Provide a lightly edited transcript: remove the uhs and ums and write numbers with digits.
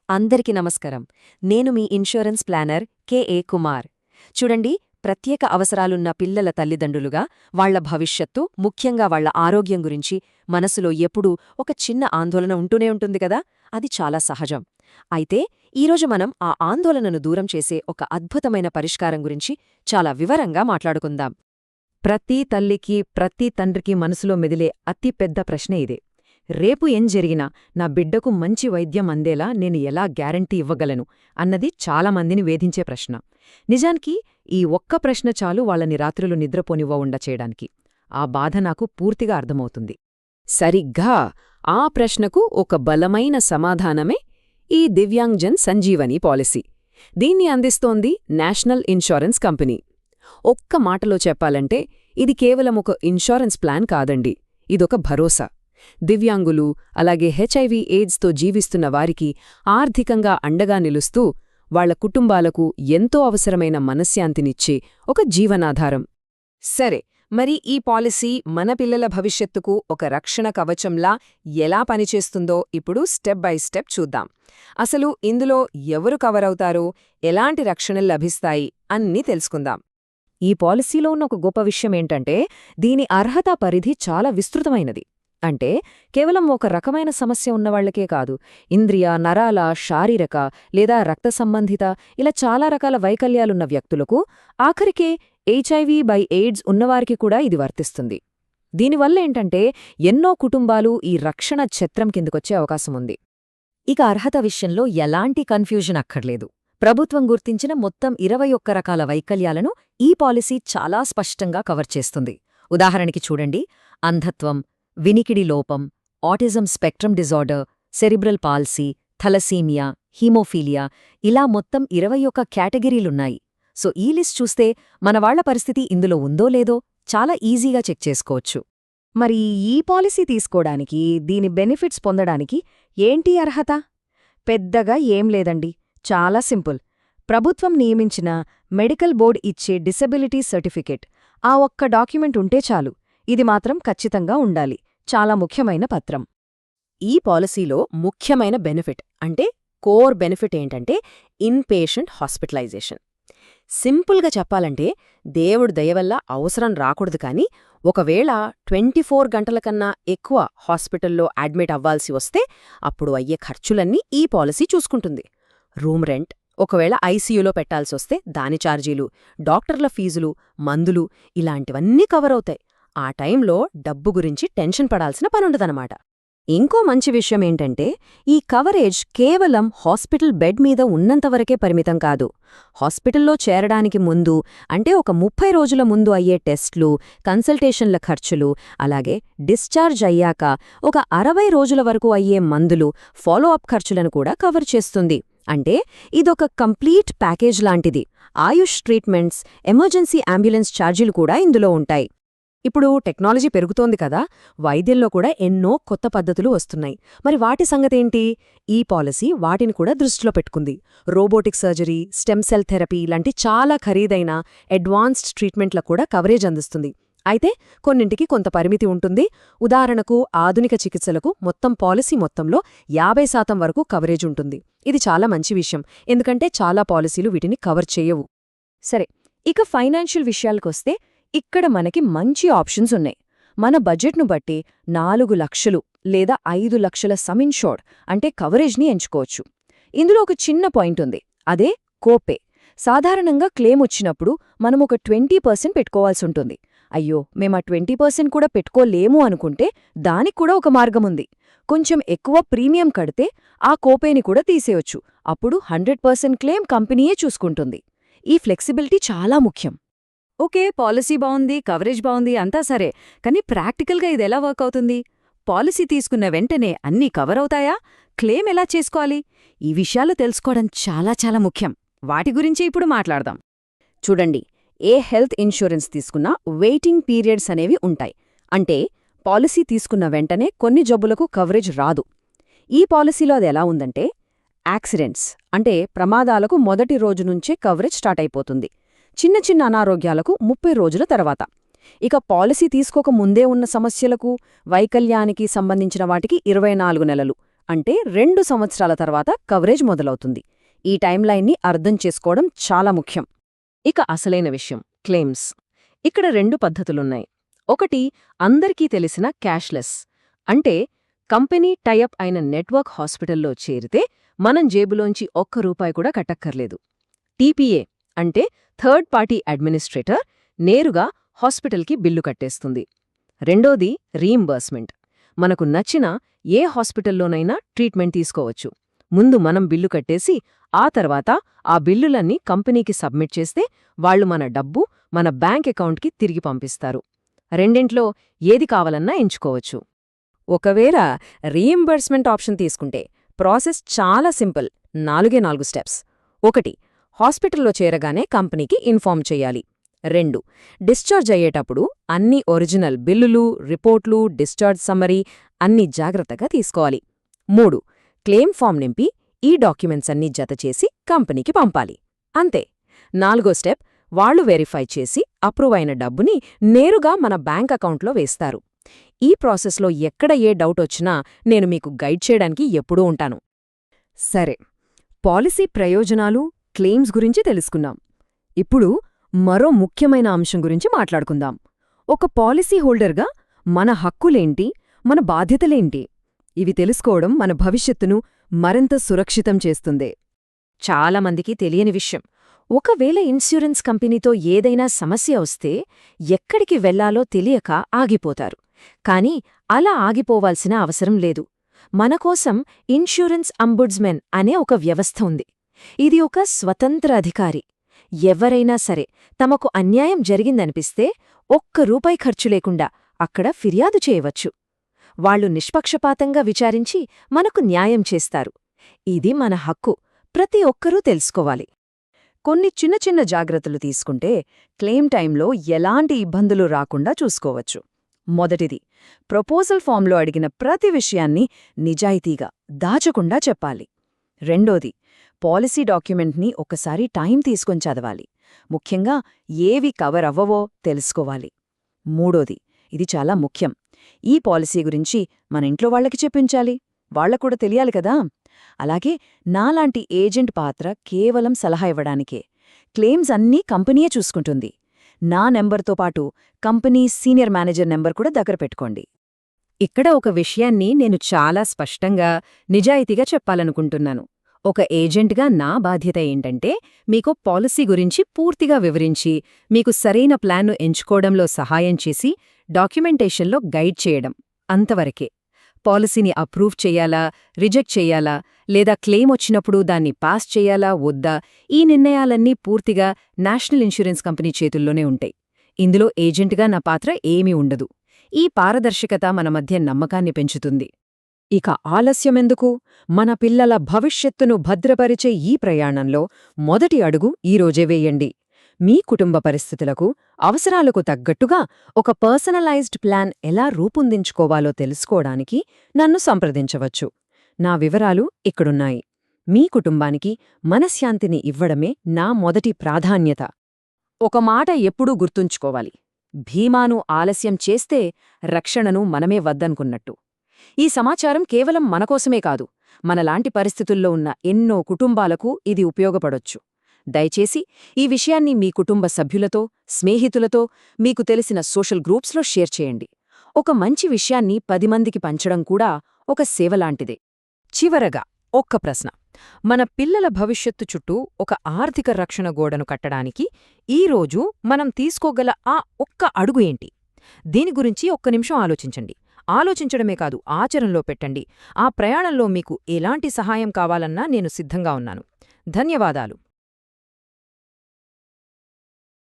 అందరికీ నమస్కారం. నేను మీ ఇన్షూరెన్స్ ప్లానర్ కె.ఏ. కుమార్. చూడండి, ప్రత్యేక అవసరాలున్న పిల్లల తల్లిదండ్రులుగా వాళ్ల భవిష్యత్తు, ముఖ్యంగా వాళ్ల ఆరోగ్యం గురించి మనసులో ఎప్పుడూ ఒక చిన్న ఆందోళన ఉంటూనే ఉంటుంది కదా. అది చాలా సహజం. అయితే ఈరోజు మనం ఆ ఆందోళనను దూరం చేసే ఒక అద్భుతమైన పరిష్కారం గురించి చాలా వివరంగా మాట్లాడుకుందాం. ప్రతి తల్లికి, ప్రతి తండ్రికి మనసులో మెదిలే అతి పెద్ద ప్రశ్న ఇదే. రేపు ఏం జరిగినా నా బిడ్డకు మంచి వైద్యం అందేలా నేను ఎలా గ్యారంటీ ఇవ్వగలను అన్నది చాలామందిని వేధించే ప్రశ్న. నిజానికి ఈ ఒక్క ప్రశ్న చాలు వాళ్ళని రాత్రులు నిద్రపోనివ్వకుండా చేయడానికి. ఆ బాధ నాకు పూర్తిగా అర్థమవుతుంది. సరిగ్గా ఆ ప్రశ్నకు ఒక బలమైన సమాధానమే ఈ దివ్యాంగ్జన్ సంజీవని పాలసీ. దీన్ని అందిస్తోంది నేషనల్ ఇన్షూరెన్స్ కంపెనీ. ఒక్క మాటలో చెప్పాలంటే ఇది కేవలం ఒక ఇన్షూరెన్స్ ప్లాన్ కాదండి, ఇదొక భరోసా. దివ్యాంగులు, అలాగే హెచ్ఐవి ఎయిడ్స్తో జీవిస్తున్న వారికి ఆర్థికంగా అండగా నిలుస్తూ వాళ్ల కుటుంబాలకు ఎంతో అవసరమైన మనశ్శాంతినిచ్చే ఒక జీవనాధారం. సరే, మరి ఈ పాలసీ మన పిల్లల భవిష్యత్తుకు ఒక రక్షణ కవచంలా ఎలా పనిచేస్తుందో ఇప్పుడు స్టెప్ బై స్టెప్ చూద్దాం. అసలు ఇందులో ఎవరు కవర్ అవుతారో, ఎలాంటి రక్షణలు లభిస్తాయి అన్నీ తెలుసుకుందాం. ఈ పాలసీలో ఉన్న ఒక గొప్ప విషయమేంటంటే దీని అర్హతా పరిధి చాలా విస్తృతమైనది. అంటే కేవలం ఒక రకమైన సమస్య ఉన్నవాళ్లకే కాదు, ఇంద్రియ, నరాల, శారీరక లేదా రక్త సంబంధిత ఇలా చాలా రకాల వైకల్యాలున్న వ్యక్తులకు, ఆఖరికే HIV/AIDS ఉన్నవారికి కూడా ఇది వర్తిస్తుంది. దీనివల్లేంటంటే ఎన్నో కుటుంబాలు ఈ రక్షణ ఛత్రం కిందకొచ్చే అవకాశముంది. ఇక అర్హత విషయంలో ఎలాంటి కన్ఫ్యూజన్ అక్కర్లేదు. ప్రభుత్వం గుర్తించిన మొత్తం 21 రకాల వైకల్యాలను ఈ పాలసీ చాలా స్పష్టంగా కవర్ చేస్తుంది. ఉదాహరణకి చూడండి, అంధత్వం, వినికిడి లోపం, autism spectrum disorder, cerebral palsy, thalassaemia, haemophilia ఇలా మొత్తం 21 కేటగిరీలున్నాయి. సో ఈ లిస్ట్ చూస్తే మనవాళ్ల పరిస్థితి ఇందులో ఉందో లేదో చాలా ఈజీగా చెక్ చేసుకోవచ్చు. మరి ఈ పాలసీ తీసుకోడానికి, దీని బెనిఫిట్స్ పొందడానికి ఏంటి అర్హత? పెద్దగా ఏం లేదండి, చాలా సింపుల్. ప్రభుత్వం నియమించిన మెడికల్ బోర్డ్ ఇచ్చే డిసెబిలిటీ సర్టిఫికేట్, ఆ ఒక్క డాక్యుమెంట్ ఉంటే చాలు. ఇది మాత్రం ఖచ్చితంగా ఉండాలి, చాలా ముఖ్యమైన పత్రం. ఈ పాలసీలో ముఖ్యమైన బెనిఫిట్ అంటే కోర్ బెనిఫిట్ ఏంటంటే ఇన్పేషెంట్ హాస్పిటలైజేషన్. సింపుల్గా చెప్పాలంటే దేవుడి దయవల్ల అవసరం రాకూడదు, కానీ ఒకవేళ 24 గంటల కన్నా ఎక్కువ హాస్పిటల్లో అడ్మిట్ అవ్వాల్సి వస్తే అప్పుడు అయ్యే ఖర్చులన్నీ ఈ పాలసీ చూసుకుంటుంది. రూమ్ రెంట్, ఒకవేళ ఐసీయూలో పెట్టాల్సొస్తే దాని ఛార్జీలు, డాక్టర్ల ఫీజులు, మందులు ఇలాంటివన్నీ కవర్ అవుతాయి. ఆ టైంలో డబ్బు గురించి టెన్షన్ పడాల్సిన పనుండదనమాట. ఇంకో మంచి విషయమేంటంటే ఈ కవరేజ్ కేవలం హాస్పిటల్ బెడ్ మీద ఉన్నంతవరకే పరిమితం కాదు. హాస్పిటల్లో చేరడానికి ముందు, అంటే ఒక 30 రోజుల ముందు అయ్యే టెస్ట్లు, కన్సల్టేషన్ల ఖర్చులు, అలాగే డిశ్చార్జ్ అయ్యాక ఒక 60 రోజుల వరకు అయ్యే మందులు, ఫాలోఅప్ ఖర్చులను కూడా కవర్ చేస్తుంది. అంటే ఇదొక కంప్లీట్ ప్యాకేజ్ లాంటిది. ఆయుష్ ట్రీట్మెంట్స్, ఎమర్జెన్సీ అంబులెన్స్ ఛార్జీలు కూడా ఇందులో ఉంటాయి. ఇప్పుడు టెక్నాలజీ పెరుగుతోంది కదా, వైద్యంలో కూడా ఎన్నో కొత్త పద్ధతులు వస్తున్నాయి. మరి వాటి సంగతేంటి? ఈ పాలసీ వాటిని కూడా దృష్టిలో పెట్టుకుంది. Robotic surgery, stem cell therapy లాంటి చాలా ఖరీదైన అడ్వాన్స్డ్ ట్రీట్మెంట్లకు కూడా కవరేజ్ అందిస్తుంది. అయితే కొన్నింటికి కొంత పరిమితి ఉంటుంది. ఉదాహరణకు ఆధునిక చికిత్సలకు మొత్తం పాలసీ మొత్తంలో 50% వరకు కవరేజ్ ఉంటుంది. ఇది చాలా మంచి విషయం, ఎందుకంటే చాలా పాలసీలు వీటిని కవర్ చేయవు. సరే, ఇక ఫైనాన్షియల్ విషయాలకొస్తే ఇక్కడ మనకి మంచి ఆప్షన్స్ ఉన్నాయి. మన బడ్జెట్ను బట్టి 4 లక్షలు లేదా 5 లక్షల సమ్ ఇన్షూర్డ్ అంటే కవరేజ్ని ఎంచుకోవచ్చు. ఇందులో ఒక చిన్న పాయింట్ ఉంది, అదే కోపే. సాధారణంగా క్లెయిమ్ వచ్చినప్పుడు మనం ఒక 20% పెట్టుకోవాల్సుంటుంది. అయ్యో, మేమా 20% కూడా పెట్టుకోలేము అనుకుంటే దానికి కూడా ఒక మార్గముంది. కొంచెం ఎక్కువ ప్రీమియం కడితే ఆ కోపేని కూడా తీసేయొచ్చు. అప్పుడు 100% క్లెయిమ్ కంపెనీయే చూసుకుంటుంది. ఈ ఫ్లెక్సిబిలిటీ చాలా ముఖ్యం. ఓకే, పాలసీ బావుంది, కవరేజ్ బావుంది, అంతా సరే, కానీ ప్రాక్టికల్గా ఇదెలా వర్క్ అవుతుంది? పాలసీ తీసుకున్న వెంటనే అన్నీ కవర్ అవుతాయా? క్లెయిమ్ ఎలా చేసుకోవాలి? ఈ విషయాలు తెలుసుకోవడం చాలా చాలా ముఖ్యం. వాటి గురించి ఇప్పుడు మాట్లాడదాం. చూడండి, ఏ హెల్త్ ఇన్సూరెన్స్ తీసుకున్నా వెయిటింగ్ పీరియడ్స్ అనేవి ఉంటాయి. అంటే పాలసీ తీసుకున్న వెంటనే కొన్ని జబ్బులకు కవరేజ్ రాదు. ఈ పాలసీలో అది ఎలా ఉందంటే, యాక్సిడెంట్స్ అంటే ప్రమాదాలకు మొదటి రోజు నుంచే కవరేజ్ స్టార్ట్ అయిపోతుంది. చిన్న చిన్న అనారోగ్యాలకు 30 రోజుల తర్వాత. ఇక పాలసీ తీసుకోక ముందే ఉన్న సమస్యలకు, వైకల్యానికి సంబంధించిన వాటికి 24 నెలలు అంటే 2 సంవత్సరాల తర్వాత కవరేజ్ మొదలవుతుంది. ఈ టైంలైన్ని అర్థం చేసుకోవడం చాలా ముఖ్యం. ఇక అసలైన విషయం క్లెయిమ్స్. ఇక్కడ 2 పద్ధతులున్నాయి. ఒకటి అందరికీ తెలిసిన క్యాష్లెస్, అంటే కంపెనీ టైఅప్ అయిన నెట్వర్క్ హాస్పిటల్లో చేరితే మనం జేబులోంచి ఒక్క రూపాయి కూడా కట్టక్కర్లేదు. టీపీఏ అంటే థర్డ్ పార్టీ అడ్మినిస్ట్రేటర్ నేరుగా హాస్పిటల్కి బిల్లు కట్టేస్తుంది. రెండోది రీయింబర్స్మెంట్. మనకు నచ్చిన ఏ హాస్పిటల్లోనైనా ట్రీట్మెంట్ తీసుకోవచ్చు. ముందు మనం బిల్లు కట్టేసి ఆ తర్వాత ఆ బిల్లులన్నీ కంపెనీకి సబ్మిట్ చేస్తే వాళ్లు మన డబ్బు మన బ్యాంక్ అకౌంట్కి తిరిగి పంపిస్తారు. రెండింట్లో ఏది కావాలన్నా ఎంచుకోవచ్చు. ఒకవేళ రీయింబర్స్మెంట్ ఆప్షన్ తీసుకుంటే ప్రాసెస్ చాలా సింపుల్. 4 స్టెప్స్. 1. హాస్పిటల్లో చేరగానే కంపెనీకి ఇన్ఫార్మ్ చెయ్యాలి. 2. డిశ్చార్జ్ అయ్యేటప్పుడు అన్ని ఒరిజినల్ బిల్లులు, రిపోర్ట్లు, డిశ్చార్జ్ సమ్మరీ అన్నీ జాగ్రత్తగా తీసుకోవాలి. 3. క్లెయిమ్ ఫామ్ నింపి ఈ డాక్యుమెంట్స్ అన్నీ జతచేసి కంపెనీకి పంపాలి. అంతే. 4వ స్టెప్, వాళ్లు వెరిఫై చేసి అప్రూవ్ అయిన డబ్బుని నేరుగా మన బ్యాంక్ అకౌంట్లో వేస్తారు. ఈ ప్రాసెస్లో ఎక్కడ ఏ డౌట్ వచ్చినా నేను మీకు గైడ్ చేయడానికి ఎప్పుడూ ఉంటాను. సరే, పాలసీ ప్రయోజనాలు, క్లెయిమ్స్ గురించి తెలుసుకున్నాం. ఇప్పుడు మరో ముఖ్యమైన అంశం గురించి మాట్లాడుకుందాం. ఒక పాలసీ హోల్డర్గా మన హక్కులేంటి, మన బాధ్యతలేంటి? ఇవి తెలుసుకోవడం మన భవిష్యత్తును మరింత సురక్షితం చేస్తుంది. చాలామందికి తెలియని విషయం, ఒకవేళ ఇన్సూరెన్స్ కంపెనీతో ఏదైనా సమస్య వస్తే ఎక్కడికి వెళ్లాలో తెలియక ఆగిపోతారు. కానీ అలా ఆగిపోవాల్సిన అవసరం లేదు. మనకోసం ఇన్సూరెన్స్ అంబుడ్స్మెన్ అనే ఒక వ్యవస్థ ఉంది. ఇది ఒక స్వతంత్ర అధికారి. ఎవరైనా సరే తమకు అన్యాయం జరిగిందనిపిస్తే ఒక్క రూపాయి ఖర్చు లేకుండా అక్కడ ఫిర్యాదు చేయవచ్చు. వాళ్లు నిష్పక్షపాతంగా విచారించి మనకు న్యాయం చేస్తారు. ఇది మన హక్కు, ప్రతి ఒక్కరూ తెలుసుకోవాలి. కొన్ని చిన్న చిన్న జాగ్రత్తలు తీసుకుంటే క్లెయిమ్ టైంలో ఎలాంటి ఇబ్బందులు రాకుండా చూసుకోవచ్చు. మొదటిది, ప్రపోజల్ ఫామ్లో అడిగిన ప్రతి విషయాన్ని నిజాయితీగా, దాచకుండా చెప్పాలి. రెండోది, పాలసీ డాక్యుమెంట్ని ఒకసారి టైం తీసుకొని చదవాలి. ముఖ్యంగా ఏవి కవర్ అవ్వవో తెలుసుకోవాలి. మూడోది, ఇది చాలా ముఖ్యం, ఈ పాలసీ గురించి మన ఇంట్లో వాళ్లకి చెప్పించాలి. వాళ్లకూడా తెలియాలి కదా. అలాగే నాలాంటి ఏజెంట్ పాత్ర కేవలం సలహా ఇవ్వడానికే. క్లెయిమ్స్ అన్నీ కంపెనీయే చూసుకుంటుంది. నా నెంబర్తో పాటు కంపెనీ సీనియర్ మేనేజర్ నెంబర్ కూడా దగ్గర పెట్టుకోండి. ఇక్కడ ఒక విషయాన్ని నేను చాలా స్పష్టంగా, నిజాయితీగా చెప్పాలనుకుంటున్నాను. ఒక ఏజెంట్గా నా బాధ్యత ఏంటంటే మీకు పాలసీ గురించి పూర్తిగా వివరించి, మీకు సరైన ప్లాన్ను ఎంచుకోవడంలో సహాయం చేసి, డాక్యుమెంటేషన్లో గైడ్ చేయడం. అంతవరకే. పాలసీని అప్రూవ్ చెయ్యాలా, రిజెక్ట్ చెయ్యాలా, లేదా క్లెయిమ్ వచ్చినప్పుడు దాన్ని పాస్ చెయ్యాలా వద్దా, ఈ నిర్ణయాలన్నీ పూర్తిగా నేషనల్ ఇన్సూరెన్స్ కంపెనీ చేతుల్లోనే ఉంటాయి. ఇందులో ఏజెంట్గా నా పాత్ర ఏమీ ఉండదు. ఈ పారదర్శకత మన మధ్య నమ్మకాన్ని పెంచుతుంది. ఇక ఆలస్యమెందుకు? మన పిల్లల భవిష్యత్తును భద్రపరిచే ఈ ప్రయాణంలో మొదటి అడుగు ఈరోజే వేయండి. మీ కుటుంబ పరిస్థితులకు, అవసరాలకు తగ్గట్టుగా ఒక పర్సనలైజ్డ్ ప్లాన్ ఎలా రూపొందించుకోవాలో తెలుసుకోవడానికి నన్ను సంప్రదించవచ్చు. నా వివరాలు ఇక్కడున్నాయి. మీ కుటుంబానికి మనశ్శాంతిని ఇవ్వడమే నా మొదటి ప్రాధాన్యత. ఒక మాట ఎప్పుడూ గుర్తుంచుకోవాలి, భీమాను ఆలస్యం చేస్తే రక్షణను మనమే వద్దనుకున్నట్టు. ఈ సమాచారం కేవలం మనకోసమే కాదు, మనలాంటి పరిస్థితుల్లో ఉన్న ఎన్నో కుటుంబాలకు ఇది ఉపయోగపడొచ్చు. దయచేసి ఈ విషయాన్ని మీ కుటుంబ సభ్యులతో, స్నేహితులతో, మీకు తెలిసిన సోషల్ గ్రూప్స్లో షేర్ చేయండి. ఒక మంచి విషయాన్ని 10 మందికి పంచడం కూడా ఒక సేవలాంటిదే. చివరగా ఒక్క ప్రశ్న. మన పిల్లల భవిష్యత్తు చుట్టూ ఒక ఆర్థిక రక్షణ గోడను కట్టడానికి ఈరోజు మనం తీసుకోగల ఆ ఒక్క అడుగు ఏంటి? దీని గురించి ఒక్క నిమిషం ఆలోచించండి. ఆలోచించడమే కాదు, ఆచరణలో పెట్టండి. ఆ ప్రయాణంలో మీకు ఎలాంటి సహాయం కావాలన్నా నేను సిద్ధంగా ఉన్నాను. ధన్యవాదాలు.